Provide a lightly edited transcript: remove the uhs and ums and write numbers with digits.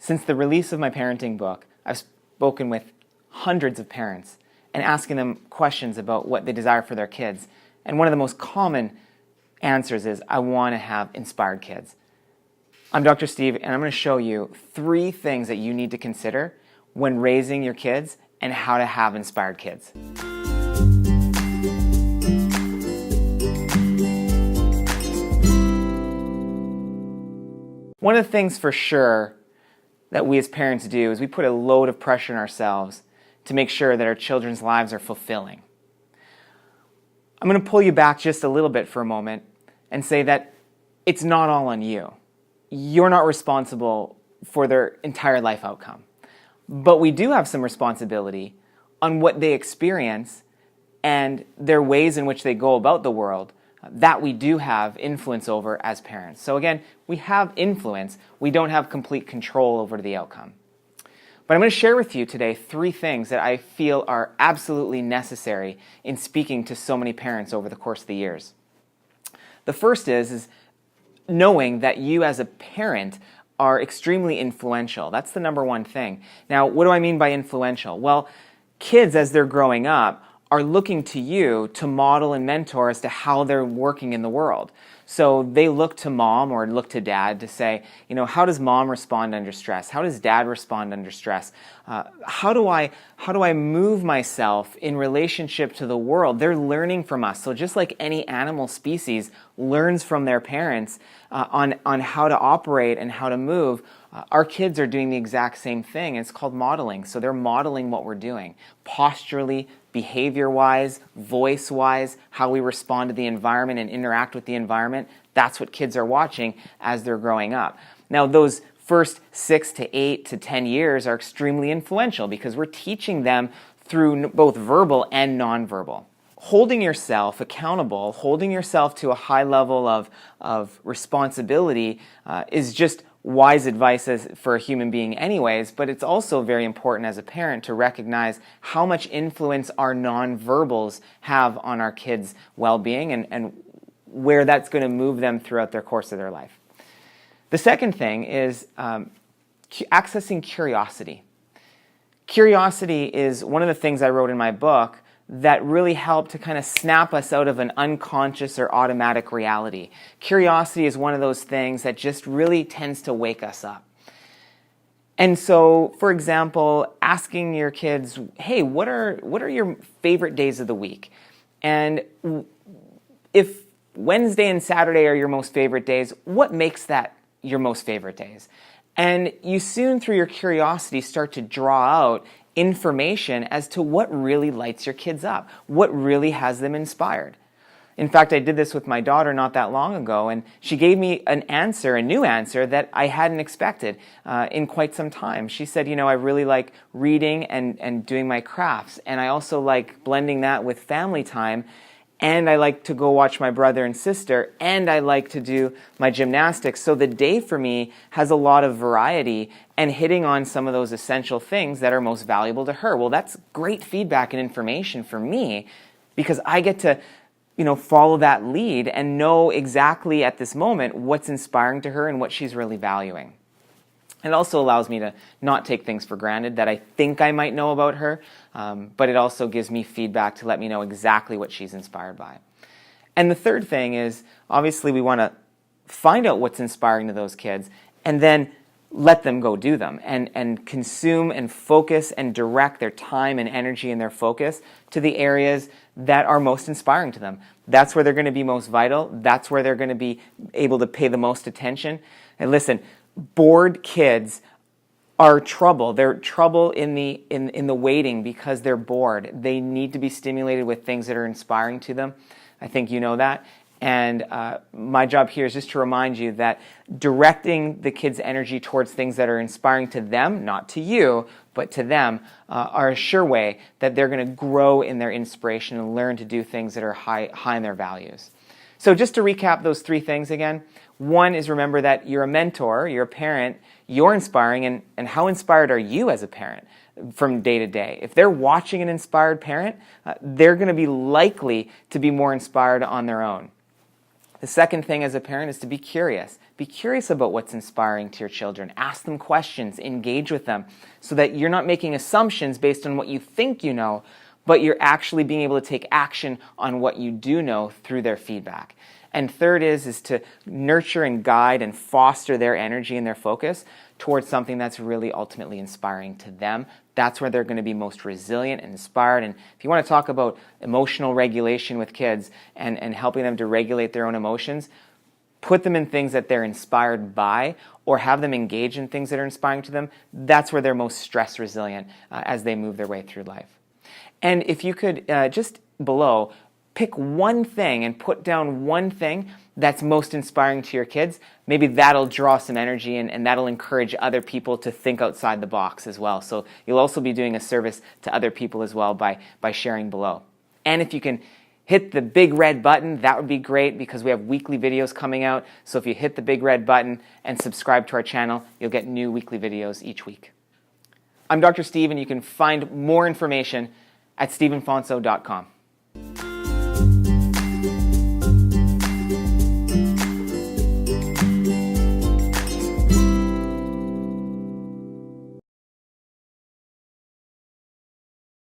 Since the release of my parenting book, I've spoken with hundreds of parents and asking them questions about what they desire for their kids. And one of the most common answers is, I want to have inspired kids. I'm Dr. Steve, and I'm going to show you 3 things that you need to consider when raising your kids and how to have inspired kids. One of the things for sure that we as parents do is we put a load of pressure on ourselves to make sure that our children's lives are fulfilling. I'm going to pull you back just a little bit for a moment and say that it's not all on you. You're not responsible for their entire life outcome. But we do have some responsibility on what they experience and their ways in which they go about the world that we do have influence over as parents. So again, we have influence. We don't have complete control over the outcome. But I'm going to share with you today 3 things that I feel are absolutely necessary in speaking to so many parents over the course of the years. The first is knowing that you as a parent are extremely influential. That's the number one thing. Now, what do I mean by influential? Well, kids as they're growing up are looking to you to model and mentor as to how they're working in the world. So they look to mom or look to dad to say, how does mom respond under stress? How does dad respond under stress? How do I move myself in relationship to the world? They're learning from us. So just like any animal species learns from their parents on how to operate and how to move, our kids are doing the exact same thing. It's called modeling. So they're modeling what we're doing, posturally, behavior-wise, voice-wise, how we respond to the environment and interact with the environment. That's what kids are watching as they're growing up. Now, those first 6 to 8 to 10 years are extremely influential because we're teaching them through both verbal and nonverbal. Holding yourself accountable, holding yourself to a high level of responsibility is just wise advice for a human being anyways, but it's also very important as a parent to recognize how much influence our nonverbals have on our kids' well-being and where that's going to move them throughout their course of their life. The second thing is accessing curiosity. Curiosity is one of the things I wrote in my book that really help to kind of snap us out of an unconscious or automatic reality. Curiosity is one of those things that just really tends to wake us up. And so, for example, asking your kids, hey, what are your favorite days of the week? And if Wednesday and Saturday are your most favorite days, what makes that your most favorite days? And you soon, through your curiosity, start to draw out information as to what really lights your kids up, what really has them inspired. In fact, I did this with my daughter not that long ago, and she gave me a new answer that I hadn't expected in quite some time. She said, I really like reading and doing my crafts, and I also like blending that with family time, and I like to go watch my brother and sister, and I like to do my gymnastics. So the day for me has a lot of variety and hitting on some of those essential things that are most valuable to her. Well, that's great feedback and information for me because I get to, follow that lead and know exactly at this moment what's inspiring to her and what she's really valuing. It also allows me to not take things for granted that I think I might know about her, but it also gives me feedback to let me know exactly what she's inspired by. And the third thing is, obviously, we want to find out what's inspiring to those kids and then let them go do them and consume and focus and direct their time and energy and their focus to the areas that are most inspiring to them. That's where they're going to be most vital. That's where they're going to be able to pay the most attention. And listen, bored kids are trouble. They're trouble in the waiting because they're bored. They need to be stimulated with things that are inspiring to them. I think you know that. And my job here is just to remind you that directing the kids' energy towards things that are inspiring to them, not to you, but to them, are a sure way that they're going to grow in their inspiration and learn to do things that are high in their values. So just to recap those 3 things again, one is remember that you're a mentor, you're a parent, you're inspiring, and how inspired are you as a parent from day to day? If they're watching an inspired parent, they're going to be likely to be more inspired on their own. The second thing as a parent is to be curious. Be curious about what's inspiring to your children. Ask them questions, engage with them, so that you're not making assumptions based on what you think you know, but you're actually being able to take action on what you do know through their feedback. And third is to nurture and guide and foster their energy and their focus towards something that's really ultimately inspiring to them. That's where they're going to be most resilient and inspired. And if you want to talk about emotional regulation with kids and helping them to regulate their own emotions, put them in things that they're inspired by or have them engage in things that are inspiring to them. That's where they're most stress resilient as they move their way through life. And if you could, just below, pick one thing and put down one thing that's most inspiring to your kids, maybe that'll draw some energy and that'll encourage other people to think outside the box as well. So you'll also be doing a service to other people as well by sharing below. And if you can hit the big red button, that would be great because we have weekly videos coming out. So if you hit the big red button and subscribe to our channel, you'll get new weekly videos each week. I'm Dr. Steve, and you can find more information at stephenfonso.com.